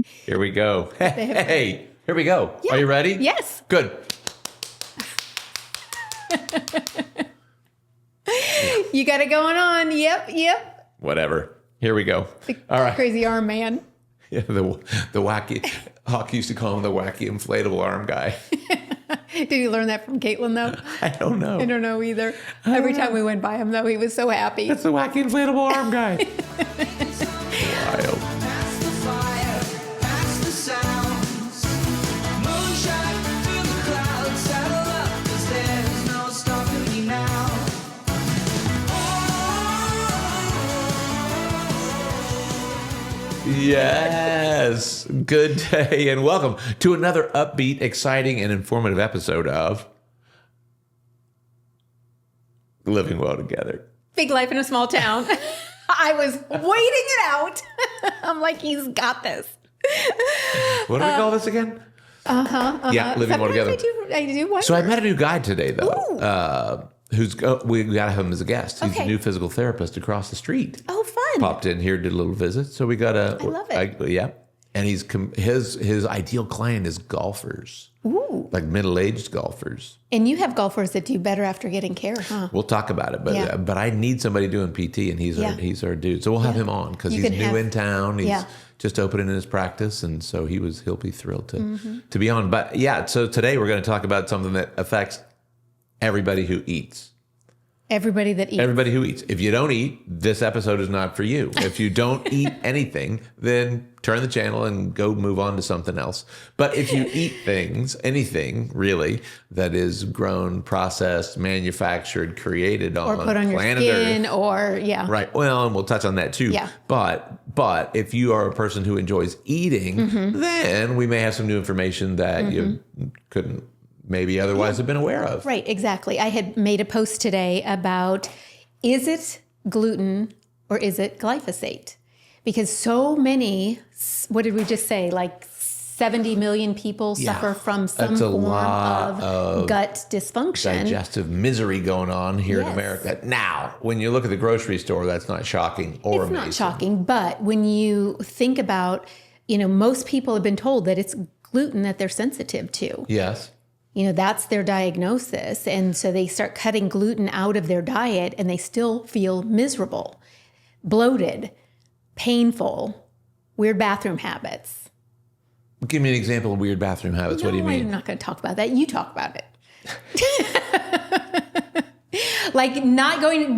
Here we go. Hey, here we go. Yeah. Are you ready? Yes. Good. You got it going on. Yep. Whatever. Here we go. All right. Crazy arm man. Yeah, the wacky, Hawk used to call him the wacky inflatable arm guy. Did you learn that from Caitlin, though? I don't know. I don't know either. Every time we went by him, though, he was so happy. That's the wacky inflatable arm guy. Wild. Yes. Good day and welcome to another upbeat, exciting, and informative episode of Living Well Together. Big life in a small town. I was waiting it out. I'm like, he's got this. What do we call this again? Yeah, Living Well Together. I do wonder. So I met a new guy today, though. We got to have him as a guest. He's a new physical therapist across the street. Oh, fun. Popped in here, did a little visit. So we got a. I love it. Yeah. And his ideal client is golfers. Ooh. Like middle-aged golfers. And you have golfers that do better after getting care, huh? We'll talk about it, but I need somebody doing PT, and he's our dude. So we'll have him on because he's new in town. He's just opening his practice, and so he'll be thrilled to be on. But yeah, so today we're going to talk about something that affects everybody who eats. Everybody that eats. Everybody who eats. If you don't eat, this episode is not for you. If you don't eat anything, then turn the channel and go move on to something else. But if you eat things, anything really, that is grown, processed, manufactured, created on or put on your planet skin Earth. Or, Right. Well, and we'll touch on that too. Yeah. But if you are a person who enjoys eating, then we may have some new information that you couldn't maybe otherwise have been aware of. Right, exactly. I had made a post today about, is it gluten or is it glyphosate? Because so many, what did we just say, like 70 million people suffer from some form of gut dysfunction. Digestive misery going on here in America. Now, when you look at the grocery store, that's not shocking or amazing. It's not shocking, but when you think about, most people have been told that it's gluten that they're sensitive to. Yes. That's their diagnosis. And so they start cutting gluten out of their diet and they still feel miserable, bloated, painful, weird bathroom habits. Give me an example of weird bathroom habits. No, what do you mean? I'm not going to talk about that. You talk about it. Like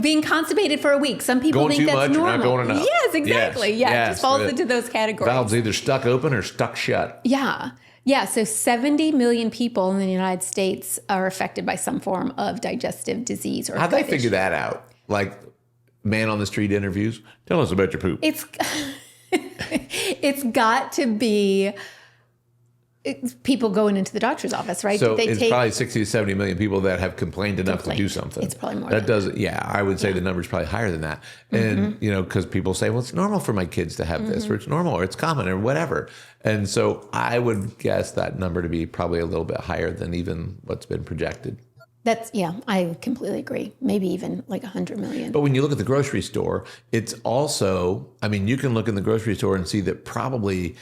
being constipated for a week. Some people think that's normal. You're not going enough. Yes, exactly. Yes. It just falls into those categories. Valves either stuck open or stuck shut. Yeah. Yeah, so 70 million people in the United States are affected by some form of digestive disease or How'd they figure that out? Like man on the street interviews? Tell us about your poop. It's got to be people going into the doctor's office, right? So it's probably 60 to 70 million people that have complained enough to do something. It's probably more that does. Yeah, I would say the number's probably higher than that. And, because people say, well, it's normal for my kids to have this, or it's normal, or it's common, or whatever. And so I would guess that number to be probably a little bit higher than even what's been projected. I completely agree. Maybe even like 100 million. But when you look at the grocery store, it's also, you can look in the grocery store and see that probably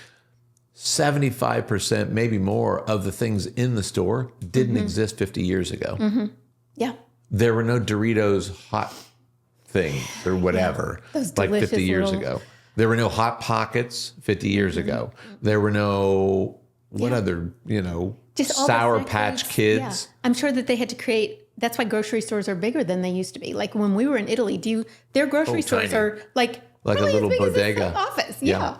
75%, maybe more, of the things in the store didn't exist 50 years ago. Yeah. There were no Doritos hot things or whatever, like 50 years ago. There were no Hot Pockets 50 years ago. There were no, other, just Sour Patch Kids. Yeah. I'm sure that they had to create, that's why grocery stores are bigger than they used to be. Like when we were in Italy, their grocery stores tiny. are like a little bodega office. Yeah.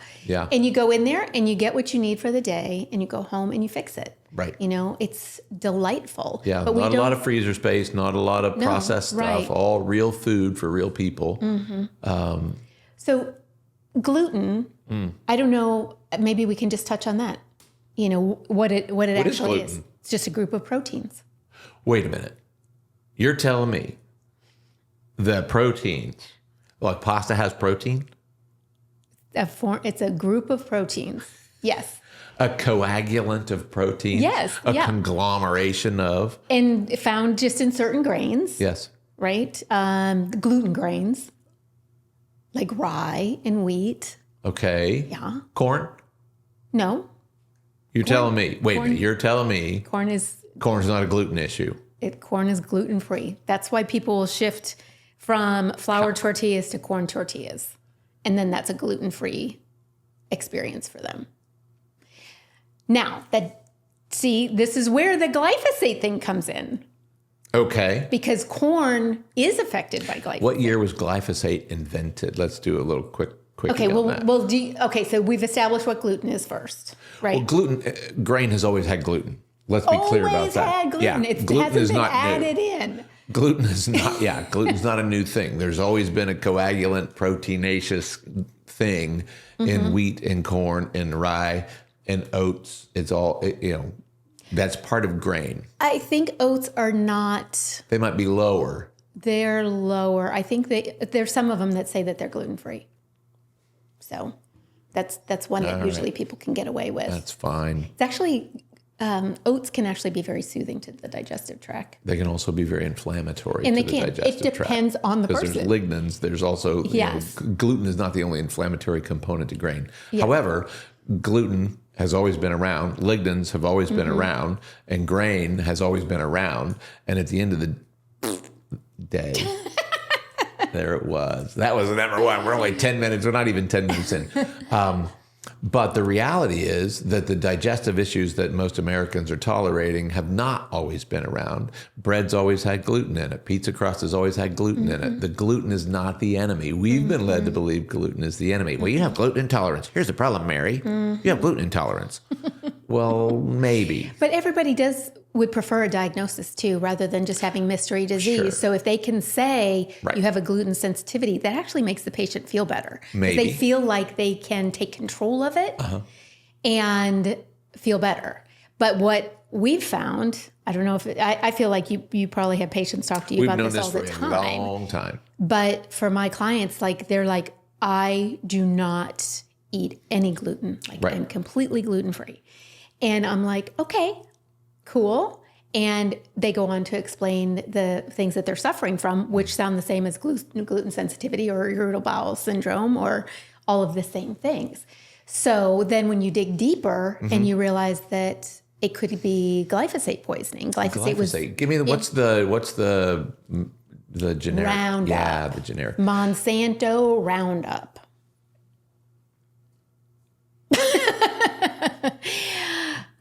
And you go in there and you get what you need for the day and you go home and you fix it. Right. It's delightful. Yeah. But not a lot of freezer space, not a lot of processed stuff, all real food for real people. So gluten, I don't know, maybe we can just touch on that. What it actually is. It's just a group of proteins. Wait a minute. You're telling me that proteins, like pasta has protein? It's a group of proteins. Yes. A coagulant of proteins? Yes. A conglomeration of? And found just in certain grains. Yes. Right? Gluten grains, like rye and wheat. Okay. Yeah. Corn? No. You're telling me, wait a minute, you're telling me Corn is not a gluten issue. corn is gluten-free. That's why people will shift from flour tortillas to corn tortillas. And then that's a gluten-free experience for them. Now, this is where the glyphosate thing comes in. Okay. Because corn is affected by glyphosate. What year was glyphosate invented? Let's do a little quick Okay, so we've established what gluten is first, right? Well, gluten, grain has always had gluten. Let's be clear about Always that. had gluten. It gluten hasn't is been not added new. in. Gluten is not, gluten's not a new thing. There's always been a coagulant, proteinaceous thing in wheat and corn and rye and oats. It's all, that's part of grain. I think oats are not. They might be lower. They're lower. I think there's some of them that say that they're gluten-free. So that's one that usually people can get away with. That's fine. It's actually, oats can actually be very soothing to the digestive tract. They can also be very inflammatory And to they the can. digestive It depends tract. on the Because person. there's lignans. There's also, Yes. Gluten is not the only inflammatory component to grain. Yeah. However, gluten has always been around. Lignans have always been around. And grain has always been around. And at the end of the day, there it was. That was number one. We're only 10 minutes. We're not even 10 minutes in. But the reality is that the digestive issues that most Americans are tolerating have not always been around. Bread's always had gluten in it. Pizza crust has always had gluten in it. The gluten is not the enemy. We've been led to believe gluten is the enemy. Well, you have gluten intolerance. Here's the problem, Mary. You have gluten intolerance. Well, maybe. But everybody would prefer a diagnosis too, rather than just having mystery disease. Sure. So if they can say Right. you have a gluten sensitivity, that actually makes the patient feel better. 'Cause Maybe. they feel like they can take control of it and feel better. But what we've found, I don't know if I feel like you probably have patients talk to you We've about known this this all for the a time. long time. But for my clients, like they're like, I do not eat any gluten. Like Right. I'm completely gluten free. And I'm like, okay, cool. And they go on to explain the things that they're suffering from, which sound the same as gluten sensitivity or irritable bowel syndrome or all of the same things. So then when you dig deeper and you realize that it could be glyphosate poisoning. Glyphosate. Give me what's the generic? Roundup. Yeah, the generic. Monsanto Roundup.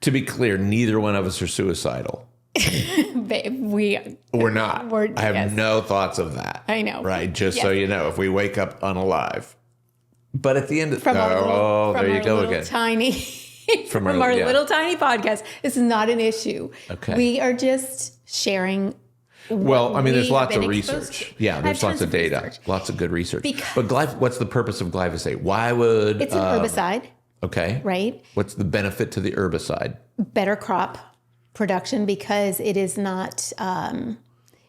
To be clear, neither one of us are suicidal. We're not. I have no thoughts of that. I know. Right? Just so you know, if we wake up unalive. But at the end of There you go again. From our little tiny podcast, this is not an issue. Okay. We are just sharing. Well, I mean, there's we have lots of been exposed research. to. Yeah, I there's have lots tons of data, research. lots of good research. But what's the purpose of glyphosate? Why would It's an herbicide, okay? right? What's the benefit to the herbicide? Better crop production because it is not,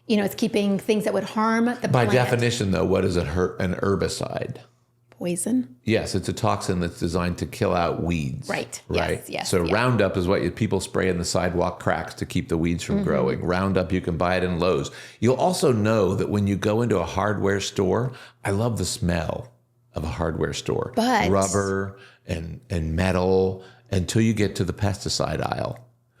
it's keeping things that would harm the By plant. definition, though, what is an herbicide? Poison. Yes, it's a toxin that's designed to kill out weeds. Right. Right. Yes. So Roundup is what people spray in the sidewalk cracks to keep the weeds from growing. Roundup, you can buy it in Lowe's. You'll also know that when you go into a hardware store, I love the smell of a hardware store. But rubber and metal until you get to the pesticide aisle.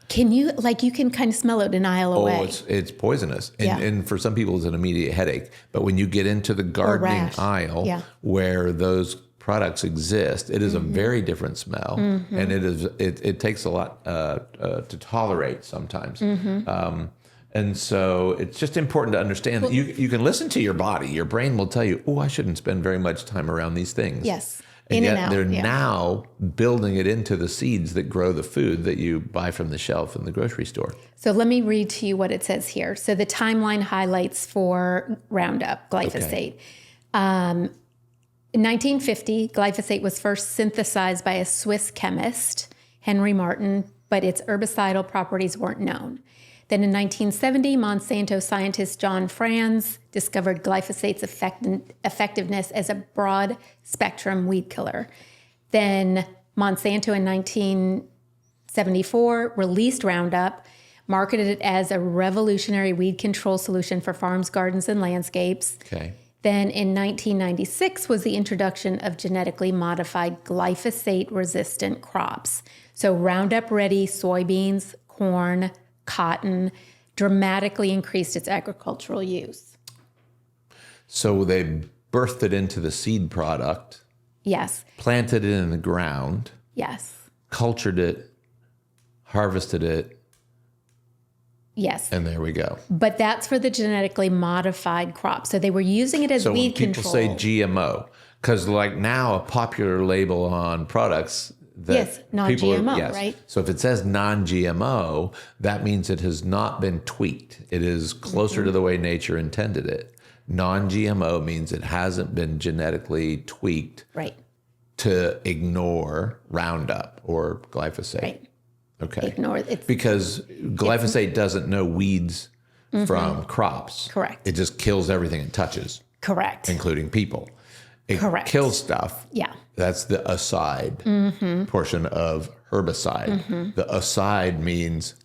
Can you can kind of smell it an aisle away? Oh, it's poisonous. And, Yeah. and for some people, it's an immediate headache. But when you get into the gardening rash. aisle Yeah. where those products exist, it is a very different smell. And it takes a lot to tolerate sometimes. And so it's just important to understand that you can listen to your body. Your brain will tell you, oh, I shouldn't spend very much time around these things. Yes. And In yet and out, they're yeah. now building it into the seeds that grow the food that you buy from the shelf in the grocery store. So let me read to you what it says here. So the timeline highlights for Roundup, glyphosate. In 1950, glyphosate was first synthesized by a Swiss chemist, Henry Martin, but its herbicidal properties weren't known. Then in 1970, Monsanto scientist John Franz discovered glyphosate's effectiveness as a broad-spectrum weed killer. Then Monsanto in 1974 released Roundup, marketed it as a revolutionary weed control solution for farms, gardens, and landscapes. Okay. Then in 1996 was the introduction of genetically modified glyphosate-resistant crops. So Roundup Ready soybeans, corn, cotton dramatically increased its agricultural use. So they birthed it into the seed product. Yes. Planted it in the ground. Yes. Cultured it. Harvested it. Yes. And there we go. But that's for the genetically modified crop. So they were using it as weed control. So when people say GMO, because like now a popular label on products that yes, non-GMO, right? So if it says non-GMO, that means it has not been tweaked. It is closer to the way nature intended it. Non-GMO means it hasn't been genetically tweaked to ignore Roundup or glyphosate. Right. Okay. Ignore it. Because glyphosate doesn't know weeds from crops. Correct. It just kills everything it touches. Correct. Including people. It Correct. kills stuff. Yeah. That's the aside portion of herbicide. The aside means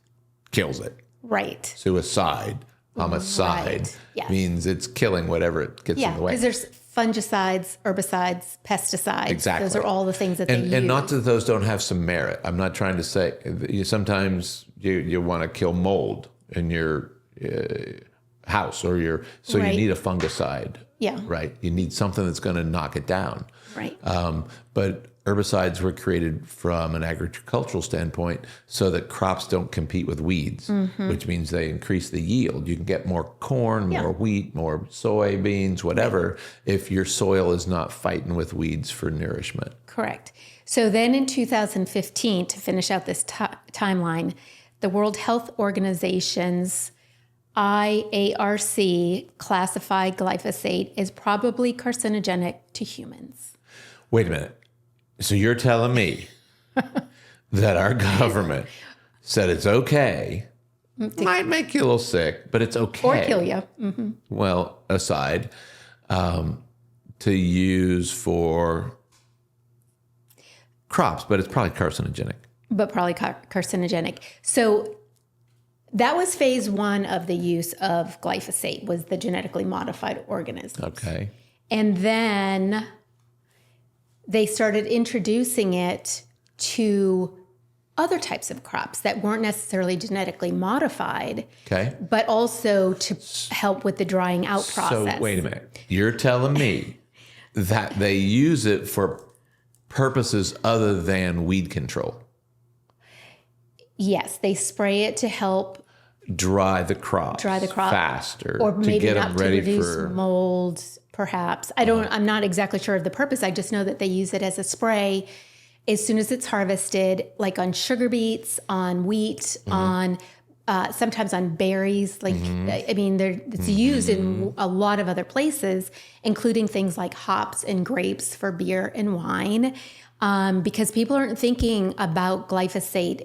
kills it. Right. Suicide, homicide means it's killing whatever it gets in the way. Because there's fungicides, herbicides, pesticides. Exactly. Those are all the things that they use. And not that those don't have some merit. I'm not trying to say, sometimes you want to kill mold in your house or you need a fungicide. Yeah. Right. You need something that's going to knock it down. Right. But herbicides were created from an agricultural standpoint so that crops don't compete with weeds, which means they increase the yield. You can get more corn, more wheat, more soybeans, whatever, if your soil is not fighting with weeds for nourishment. Correct. So then in 2015, to finish out this timeline, the World Health Organization's IARC classified glyphosate as probably carcinogenic to humans. Wait a minute. So you're telling me that our government said it's okay, might make you a little sick, but it's okay. Or kill you. Mm-hmm. Well, aside, to use for crops, but it's probably carcinogenic. But probably carcinogenic. So that was phase one of the use of glyphosate, was the genetically modified organisms. Okay. And then they started introducing it to other types of crops that weren't necessarily genetically modified, but also to help with the drying out process. So wait a minute. You're telling me that they use it for purposes other than weed control? Yes, they spray it to help dry the crop faster, or maybe to get not them ready to reduce for mold. Perhaps I'm not exactly sure of the purpose. I just know that they use it as a spray as soon as it's harvested, like on sugar beets, on wheat, on sometimes on berries. Like I mean, it's used in a lot of other places, including things like hops and grapes for beer and wine, because people aren't thinking about glyphosate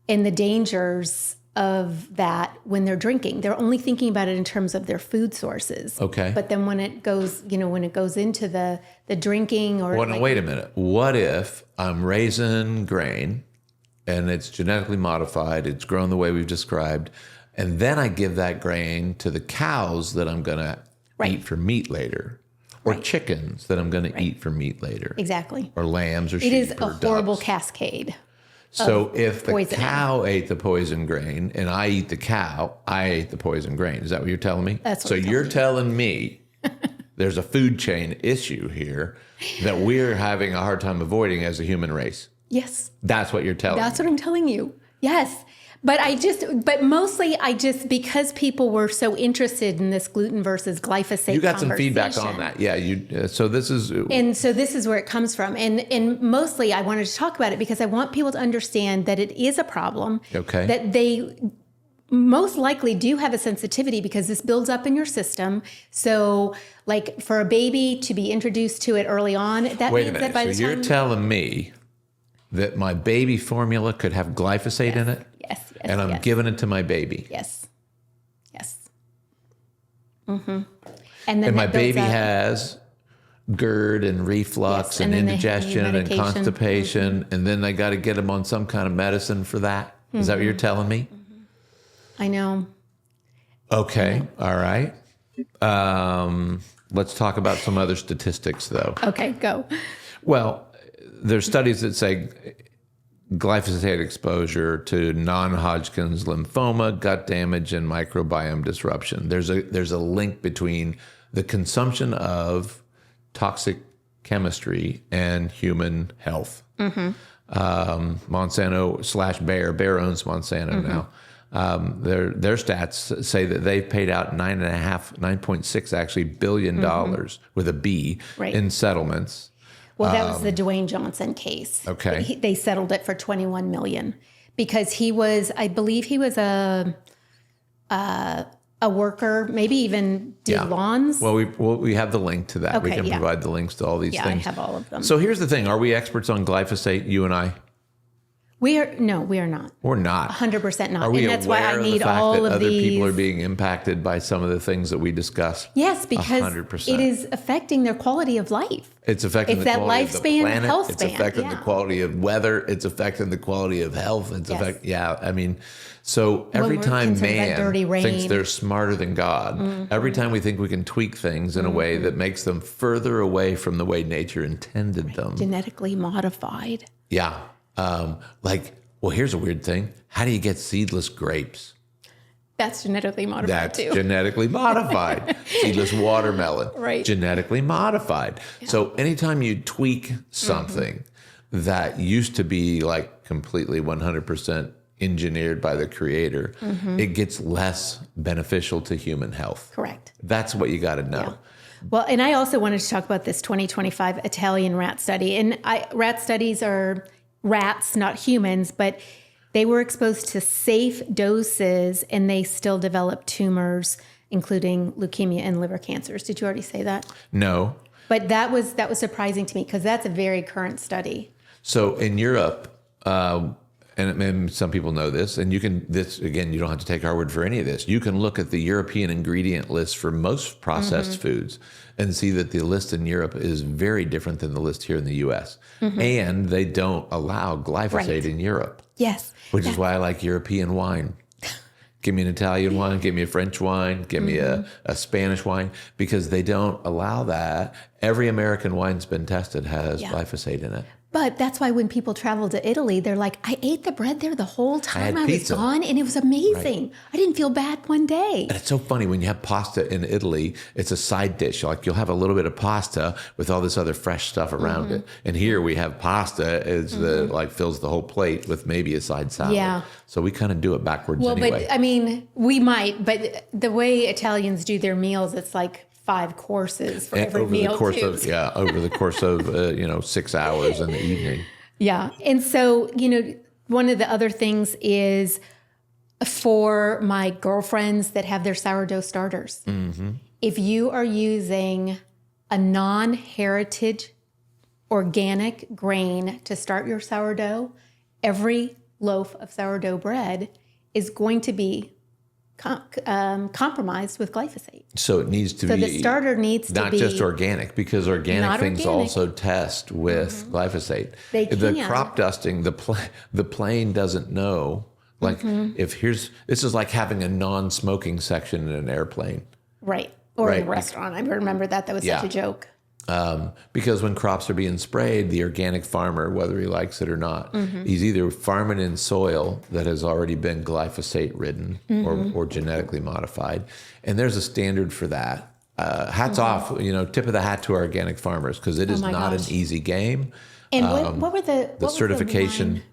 and the dangers of that when they're drinking. They're only thinking about it in terms of their food sources. Okay. But then when it goes, into the drinking or wait a minute. What if I'm raising grain and it's genetically modified, it's grown the way we've described, and then I give that grain to the cows that I'm going to eat for meat later, or chickens that I'm going to eat for meat later. Exactly. Or lambs or sheep. It is or a horrible ducks. cascade. So if the poisoning. cow ate the poison grain and I eat the cow, I ate the poison grain. Is that what you're telling me? That's what so I'm you're telling me there's a food chain issue here that we're having a hard time avoiding as a human race. Yes. That's what you're telling me. That's what I'm telling you. Yes. But mostly because people were so interested in this gluten versus glyphosate. You got some feedback on that. Yeah. So this is where it comes from. And mostly I wanted to talk about it because I want people to understand that it is a problem. Okay. That they most likely do have a sensitivity because this builds up in your system. So like for a baby to be introduced to it early on, that Wait means a minute. that by the time. So you're telling me that my baby formula could have glyphosate in it? Yes. And I'm giving it to my baby. Yes. Mm-hmm. And my baby has GERD and reflux and indigestion and constipation, and then I got to get them on some kind of medicine for that. Is that what you're telling me? I know. Okay. All right. Let's talk about some other statistics, though. Okay, go. Well, there's studies that say glyphosate exposure to non-Hodgkin's lymphoma, gut damage, and microbiome disruption. There's a link between the consumption of toxic chemistry and human health. Monsanto / Bayer owns Monsanto now. Their stats say that they've paid out $9.6 actually billion with a B in settlements. Well, that was the Dwayne Johnson case. Okay. They settled it for $21 million because he was, I believe he was a worker, maybe even did lawns. Well, we have the link to that. Okay, we can provide the links to all these things. I have all of them. So here's the thing. Are we experts on glyphosate, you and I? We are not. We're not. 100% not. Are we and that's why I aware need of the fact all that of other these. people are being impacted by some of the things that we discuss? Yes, because 100%. it is affecting their quality of life. It's affecting It's the that quality of the lifespan, planet. health It's span, affecting the quality of weather. It's affecting the quality of health. I mean, so every we're time concerned about man dirty rain. thinks they're smarter than God, every time we think we can tweak things in a way that makes them further away from the way nature intended them. Genetically modified. Yeah. Well, here's a weird thing. How do you get seedless grapes? That's genetically modified That's too. genetically modified. Seedless watermelon. Right. Genetically modified. Yeah. So anytime you tweak something that used to be like completely 100% engineered by the creator, it gets less beneficial to human health. Correct. That's what you got to know. Yeah. Well, and I also wanted to talk about this 2025 Italian rat study. And rat studies are rats, not humans, but they were exposed to safe doses and they still developed tumors, including leukemia and liver cancers. Did you already say that? No. But that was surprising to me because that's a very current study. So in Europe, and some people know this, and you don't have to take our word for any of this. You can look at the European ingredient list for most processed foods and see that the list in Europe is very different than the list here in the U.S. And they don't allow glyphosate in Europe. Yes. Which is why I like European wine. Give me an Italian wine, give me a French wine, give me a Spanish wine, because they don't allow that. Every American wine's been tested has glyphosate in it. But that's why when people travel to Italy, they're like, I ate the bread there the whole time I was pizza. gone, and it was amazing. Right. I didn't feel bad one day. And it's so funny when you have pasta in Italy, it's a side dish. Like you'll have a little bit of pasta with all this other fresh stuff around it. And here we have pasta as the fills the whole plate with maybe a side salad. Yeah. So we kind of do it backwards anyway. Well, but I mean, we might, but the way Italians do their meals, it's like 5 courses for every meal. Over the course of 6 hours in the evening. Yeah. And so, one of the other things is for my girlfriends that have their sourdough starters. If you are using a non-heritage organic grain to start your sourdough, every loaf of sourdough bread is going to be compromised with glyphosate. So it needs to be. So the starter needs to be not just organic, because organic things also test with glyphosate. They can. The crop dusting, the plane doesn't know. Like this is like having a non-smoking section in an airplane. Right. Or in a restaurant. I remember that. That was such a joke. Because when crops are being sprayed, the organic farmer, whether he likes it or not, he's either farming in soil that has already been glyphosate ridden or genetically modified. And there's a standard for that. Hats off, tip of the hat to our organic farmers, because it is not an easy game. And what were the certification?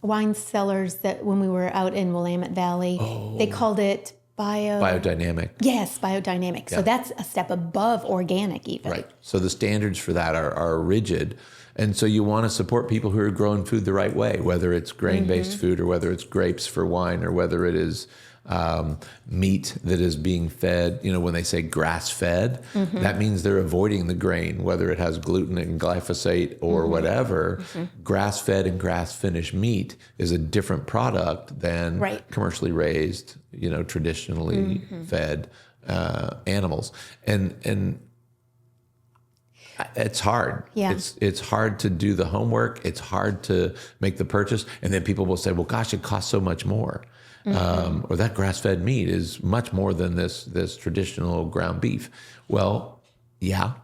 Wine cellars that when we were out in Willamette Valley, they called it biodynamic. Yes, biodynamic. So that's a step above organic even. Right. So the standards for that are rigid. And so you want to support people who are growing food the right way, whether it's grain-based food or whether it's grapes for wine or whether it is meat that is being fed. When they say grass-fed, that means they're avoiding the grain, whether it has gluten and glyphosate or whatever. Grass-fed and grass-finished meat is a different product than commercially raised, traditionally fed animals. And It's hard. Yeah. It's hard to do the homework. It's hard to make the purchase. And then people will say, well, gosh, it costs so much more. Or that grass-fed meat is much more than this traditional ground beef. Well, yeah.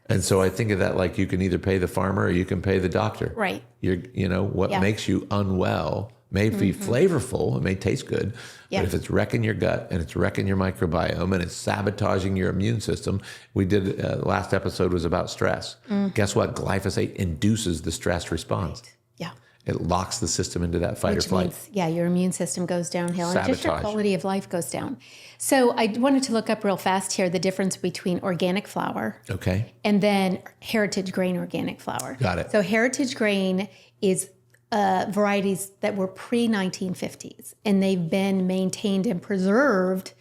And so I think of that like you can either pay the farmer or you can pay the doctor. Right. What makes you unwell may be flavorful, it may taste good, but if it's wrecking your gut and it's wrecking your microbiome and it's sabotaging your immune system, we did, last episode was about stress. Guess what? Glyphosate induces the stress response. Right. Yeah. It locks the system into that fight or flight. Means, your immune system goes downhill and just your Sabotage. quality of life goes down. So I wanted to look up real fast here the difference between organic flour Okay. and then heritage grain organic flour. Got it. So heritage grain is varieties that were pre-1950s, and they've been maintained and preserved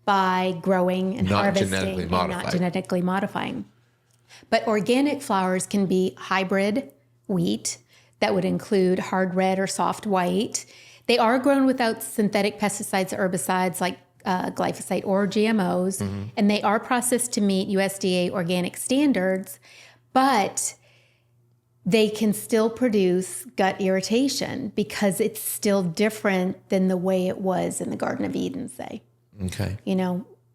by growing and Not harvesting genetically and modified. not genetically modifying. But organic flours can be hybrid wheat that would include hard red or soft white. They are grown without synthetic pesticides or herbicides like glyphosate or GMOs, and they are processed to meet USDA organic standards, but they can still produce gut irritation because it's still different than the way it was in the Garden of Eden, say. Okay.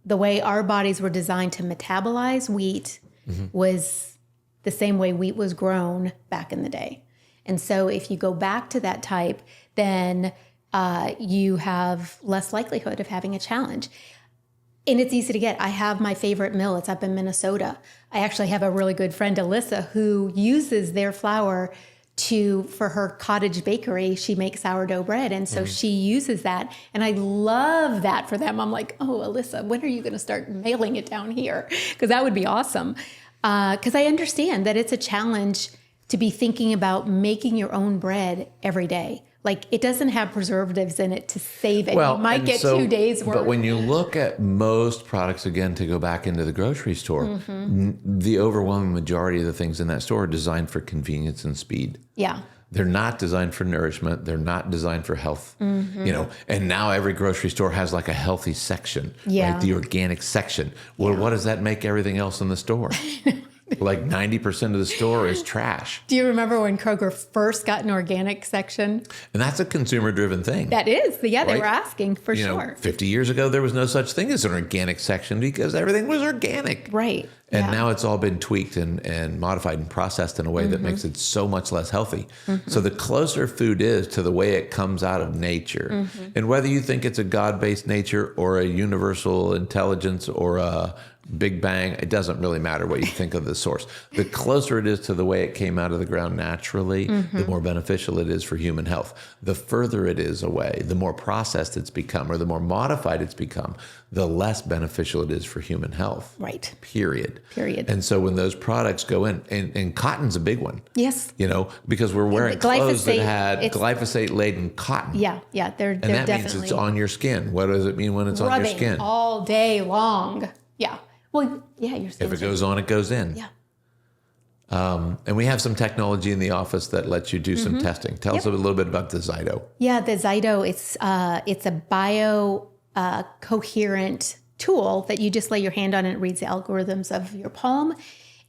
The way our bodies were designed to metabolize wheat was the same way wheat was grown back in the day. And so if you go back to that type, then you have less likelihood of having a challenge. And it's easy to get. I have my favorite mill. It's up in Minnesota. I actually have a really good friend, Alyssa, who uses their flour for her cottage bakery. She makes sourdough bread. And so she uses that. And I love that for them. I'm like, oh, Alyssa, when are you going to start mailing it down here? Because that would be awesome. Because I understand that it's a challenge to be thinking about making your own bread every day. Like, it doesn't have preservatives in it to save it. You might get 2 days worth. But when you look at most products, again, to go back into the grocery store, the overwhelming majority of the things in that store are designed for convenience and speed. Yeah. They're not designed for nourishment. They're not designed for health. And now every grocery store has like a healthy section, right? The organic section. Well, what does that make everything else in the store? Like 90% of the store is trash. Do you remember when Kroger first got an organic section? And that's a consumer-driven thing. That is. They Right? were asking for sure. 50 years ago, there was no such thing as an organic section because everything was organic. Right. And now it's all been tweaked and modified and processed in a way that makes it so much less healthy. So the closer food is to the way it comes out of nature, and whether you think it's a God-based nature or a universal intelligence or a Big Bang, it doesn't really matter what you think of the source. The closer it is to the way it came out of the ground naturally, the more beneficial it is for human health. The further it is away, the more processed it's become or the more modified it's become, the less beneficial it is for human health. Right. Period. Period. And so when those products go in, and cotton's a big one. Yes. Because we're wearing clothes that had it's- glyphosate-laden cotton. Yeah. They're And that definitely means it's on your skin. What does it mean when it's on your rubbing skin? all day long. Yeah. Well, yeah, your skin. If it goes on, it goes in. Yeah. And we have some technology in the office that lets you do some testing. Tell us a little bit about the Zyto. Yeah, the Zyto, it's a bio coherent tool that you just lay your hand on and it reads the algorithms of your palm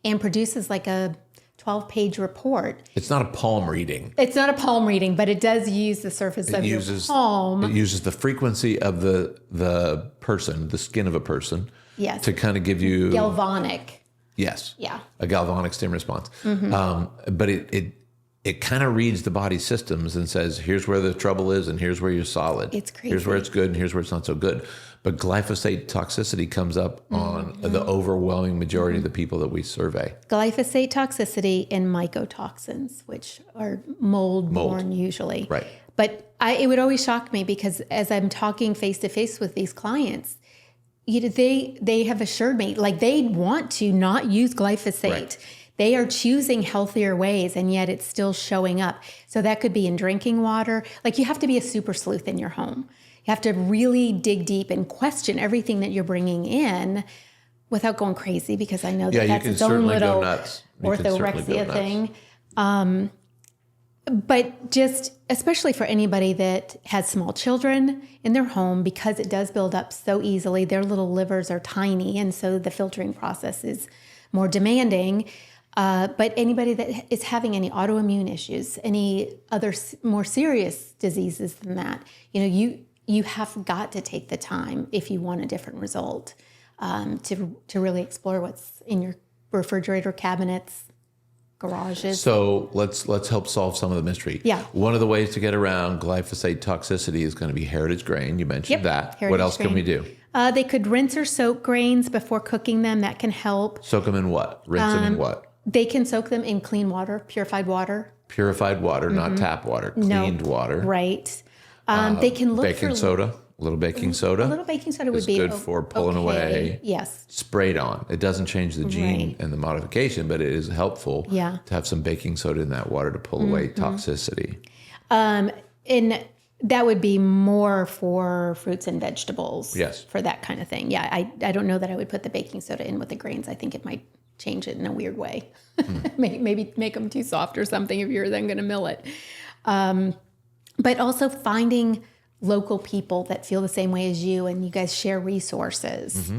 and produces like a 12-page report. It's not a palm reading. It's not a palm reading, but it does use the surface of your palm. It uses the frequency of the person, the skin of a person, Yes. to kind of give you Galvanic. Yes. Yeah. A galvanic stim response. But it kind of reads the body systems and says, here's where the trouble is and here's where you're solid. It's crazy. Here's where it's good and here's where it's not so good. But glyphosate toxicity comes up on the overwhelming majority of the people that we survey. Glyphosate toxicity and mycotoxins, which are mold-borne usually. Right. But it would always shock me because as I'm talking face-to-face with these clients, they have assured me, like, they want to not use glyphosate. Right. They are choosing healthier ways, and yet it's still showing up. So that could be in drinking water. Like, you have to be a super sleuth in your home. You have to really dig deep and question everything that you're bringing in without going crazy, because I know that that's its own little orthorexia thing. But just, especially for anybody that has small children in their home, because it does build up so easily, their little livers are tiny, and so the filtering process is more demanding. But anybody that is having any autoimmune issues, any other more serious diseases than that, you have got to take the time if you want a different result to really explore what's in your refrigerator cabinets, garages. So let's help solve some of the mystery. Yeah. One of the ways to get around glyphosate toxicity is going to be heritage grain. You mentioned that. Heritage What else grain. can we do? They could rinse or soak grains before cooking them. That can help. Soak them in what? Rinse them in what? They can soak them in clean water, purified water. Purified water, not tap water. Cleaned water. Right. They can look baking for soda. A little baking soda. A little baking soda would be good for pulling away. Yes. Sprayed on. It doesn't change the gene and the modification, but it is helpful to have some baking soda in that water to pull away toxicity. And that would be more for fruits and vegetables. Yes. For that kind of thing. Yeah. I don't know that I would put the baking soda in with the grains. I think it might change it in a weird way. Maybe make them too soft or something if you're then going to mill it. But also finding local people that feel the same way as you and you guys share resources.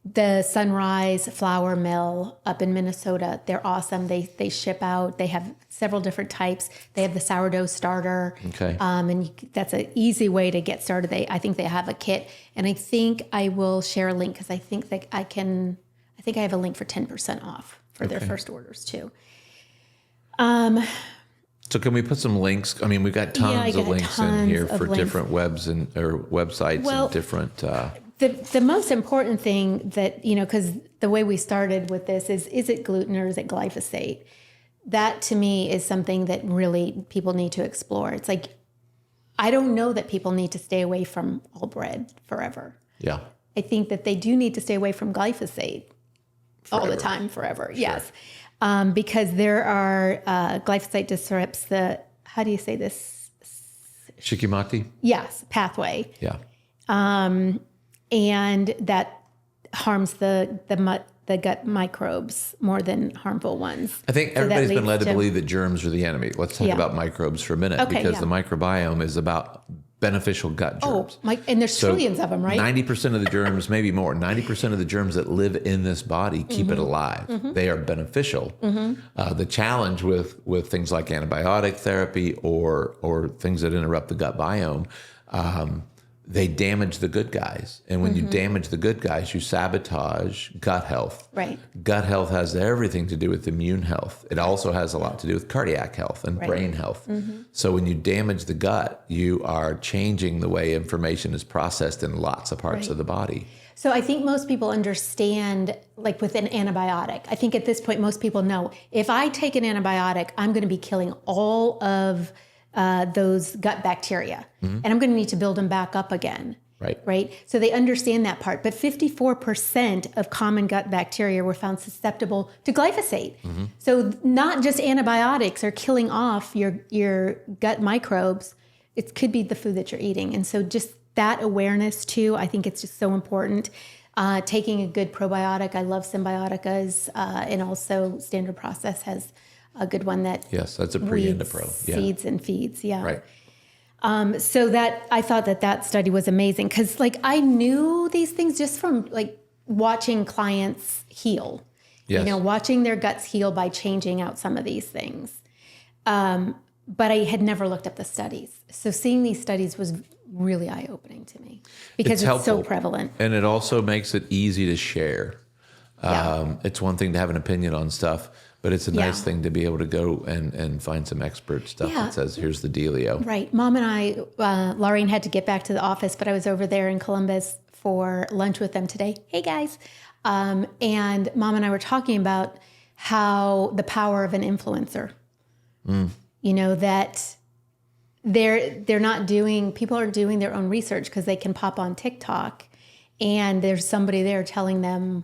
The Sunrise Flour Mill up in Minnesota, they're awesome. They ship out. They have several different types. They have the sourdough starter. Okay. And that's an easy way to get started. I think they have a kit. And I think I will share a link because I think that I have a link for 10% off for their first orders too. So can we put some links? I mean, we've got tons of links in here for different websites and different. The most important thing that, because the way we started with this is it gluten or is it glyphosate? That to me is something that really people need to explore. It's like, I don't know that people need to stay away from all bread forever. Yeah. I think that they do need to stay away from glyphosate all the time, forever. Sure. Yes. Because there are glyphosate disrupts how do you say this? Shikimati? Yes, pathway. Yeah. And that harms the gut microbes more than harmful ones. I think everybody's been led to believe that germs are the enemy. Let's talk about microbes for a minute because the microbiome is about beneficial gut germs. And there's trillions of them, right? 90% of the germs, maybe more, 90% of the germs that live in this body keep it alive. They are beneficial. The challenge with things like antibiotic therapy or things that interrupt the gut biome, they damage the good guys. And when you damage the good guys, you sabotage gut health. Right. Gut health has everything to do with immune health. It also has a lot to do with cardiac health and brain health. So when you damage the gut, you are changing the way information is processed in lots of parts of the body. So I think most people understand, like with an antibiotic, I think at this point, most people know if I take an antibiotic, I'm going to be killing all of those gut bacteria, and I'm going to need to build them back up again. Right. So they understand that part. But 54% of common gut bacteria were found susceptible to glyphosate. So not just antibiotics are killing off your gut microbes. It could be the food that you're eating. And so just that awareness too, I think it's just so important. Taking a good probiotic. I love Symbiotica's, and also Standard Process has a good one that that's a pre and a pro. Seeds and feeds. Yeah. Right. So that I thought that study was amazing because I knew these things just from watching clients heal, watching their guts heal by changing out some of these things. But I had never looked up the studies. So seeing these studies was really eye-opening to me because it's so prevalent. And it also makes it easy to share. It's one thing to have an opinion on stuff, but it's a nice thing to be able to go and find some expert stuff that says, here's the dealio. Right. Mom and I, Laureen had to get back to the office, but I was over there in Columbus for lunch with them today. Hey, guys. And Mom and I were talking about how the power of an influencer, that people aren't doing their own research because they can pop on TikTok and there's somebody there telling them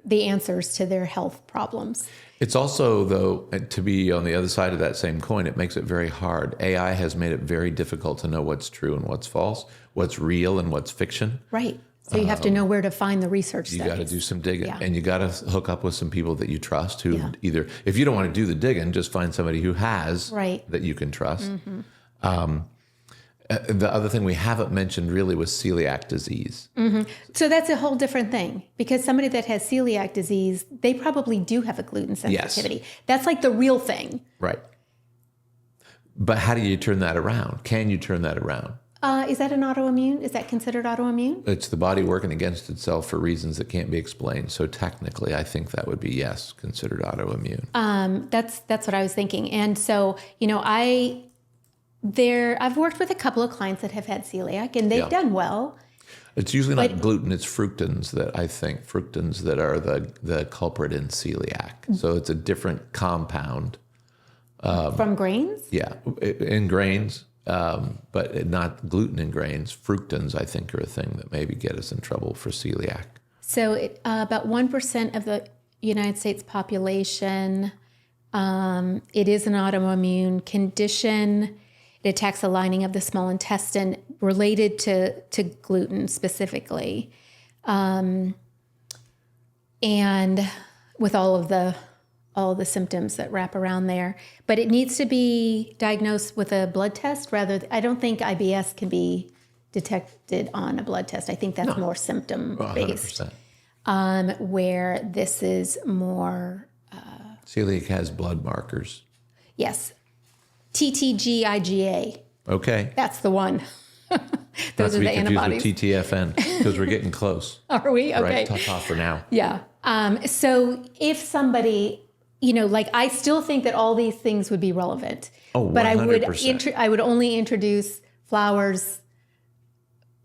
the answers to their health problems. It's also, though, to be on the other side of that same coin, it makes it very hard. AI has made it very difficult to know what's true and what's false, what's real and what's fiction. Right. So you have to know where to find the research studies. You got to do some digging, and you got to hook up with some people that you trust who either, if you don't want to do the digging, just find somebody who has that you can trust. The other thing we haven't mentioned really was celiac disease. So that's a whole different thing, because somebody that has celiac disease, they probably do have a gluten sensitivity. Yes. That's like the real thing. Right. But how do you turn that around? Can you turn that around? Is that an autoimmune? Is that considered autoimmune? It's the body working against itself for reasons that can't be explained. So technically, I think that would be, yes, considered autoimmune. That's what I was thinking. And so, I've worked with a couple of clients that have had celiac, and they've done well. It's usually not gluten, it's fructans that are the culprit in celiac. So it's a different compound. From grains? Yeah, in grains, but not gluten in grains. Fructans, I think, are a thing that maybe get us in trouble for celiac. So about 1% of the United States population, it is an autoimmune condition. It attacks the lining of the small intestine related to gluten specifically. And with all of the symptoms that wrap around there. But it needs to be diagnosed with a blood test I don't think IBS can be detected on a blood test. I think that's more symptom-based. 100%. Where this is more... Celiac has blood markers. Yes. TTG-IgA. Okay. That's the one. Those are the antibodies. With TTFN, because we're getting close. Are we? Okay. Right, tough for now. Yeah. So if somebody... I still think that all these things would be relevant. Oh, 100%. But I would only introduce flours,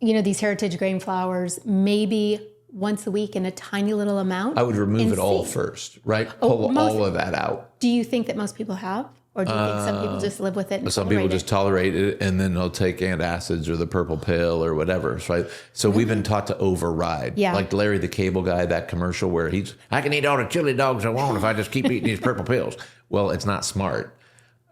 these heritage grain flours, maybe once a week in a tiny little amount. I would remove it all first, right? Pull all of that out. Do you think that most people have? Or do you think some people just live with it and some people just tolerate it, and then they'll take antacids or the purple pill or whatever, right? So we've been taught to override. Yeah. Like Larry the Cable Guy, that commercial where I can eat all the chili dogs I want if I just keep eating these purple pills. Well, it's not smart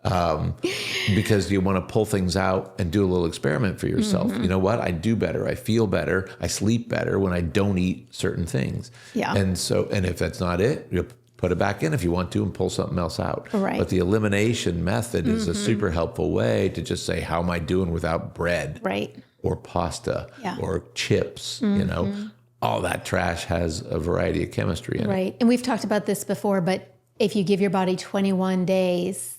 because you want to pull things out and do a little experiment for yourself. You know what? I do better. I feel better. I sleep better when I don't eat certain things. Yeah. And if that's not it, you put it back in if you want to and pull something else out. Right. But the elimination method is a super helpful way to just say, how am I doing without bread? Right. Or pasta or chips, all that trash has a variety of chemistry in it. Right. And we've talked about this before, but if you give your body 21 days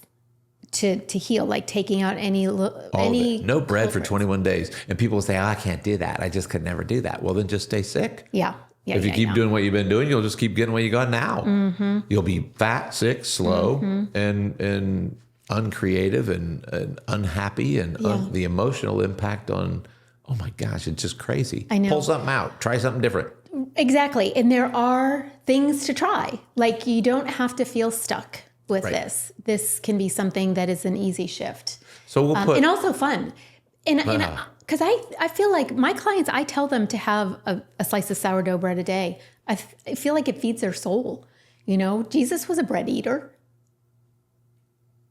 to heal, like taking out any no bread for 21 days. And people will say, I can't do that. I just could never do that. Well, then just stay sick. Yeah. If you keep doing what you've been doing, you'll just keep getting what you got now. You'll be fat, sick, slow, and uncreative and unhappy, and the emotional impact on, oh my gosh, it's just crazy. I know. Pull something out. Try something different. Exactly. And there are things to try. Like, you don't have to feel stuck with this. This can be something that is an easy shift. So we'll put... and also fun. And because I feel like my clients, I tell them to have a slice of sourdough bread a day. I feel like it feeds their soul. Jesus was a bread eater.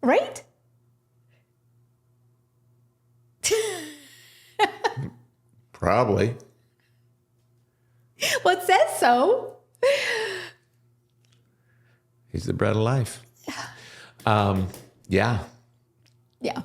Right? Probably. Well, it says so. He's the bread of life. Yeah. Yeah.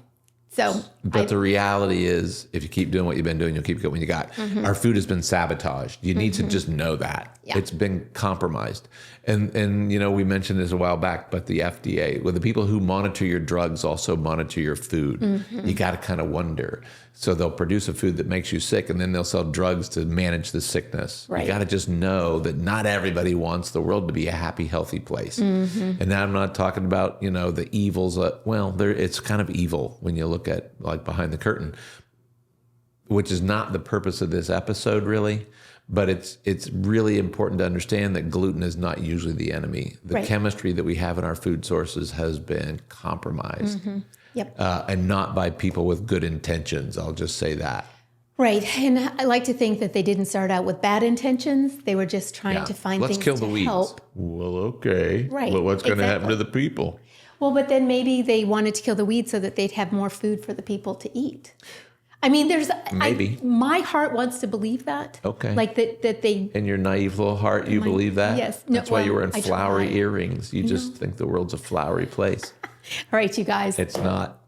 So, but the reality is, if you keep doing what you've been doing, you'll keep getting what you got. Our food has been sabotaged. You need to just know that. Yeah. It's been compromised. And we mentioned this a while back, but the FDA, the people who monitor your drugs also monitor your food. You got to kind of wonder. So they'll produce a food that makes you sick, and then they'll sell drugs to manage the sickness. Right. You got to just know that not everybody wants the world to be a happy, healthy place. And now I'm not talking about, the evils. It's kind of evil when you look at, like, behind the curtain, which is not the purpose of this episode, really. But it's really important to understand that gluten is not usually the enemy. The chemistry that we have in our food sources has been compromised. Yep. And not by people with good intentions. I'll just say that. Right. And I like to think that they didn't start out with bad intentions. They were just trying to find Let's things kill to the weeds. help. Well, okay. Right. Well, what's going to happen to the people? Well, but then maybe they wanted to kill the weeds so that they'd have more food for the people to eat. I mean, Maybe. My heart wants to believe that. Okay. Like that they... In your naive little heart, you believe that? Yes. That's why you're wearing I flowery try. earrings. You just think the world's a flowery place. All right, you guys. It's not.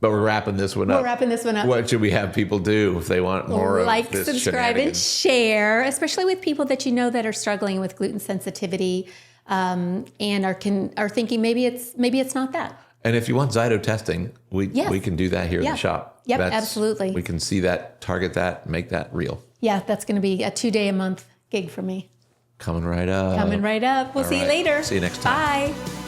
But we're wrapping this one up. We're wrapping this one up. What should we have people do if they want more Like, of this subscribe, and share, especially with people that you know that are struggling with gluten sensitivity, and are thinking maybe it's not that. And if you want Zyto testing, we can do that here in the shop. Yep, absolutely. We can see that, target that, make that real. Yeah, that's going to be a 2-day-a-month gig for me. Coming right up. We'll see you later. See you next time. Bye.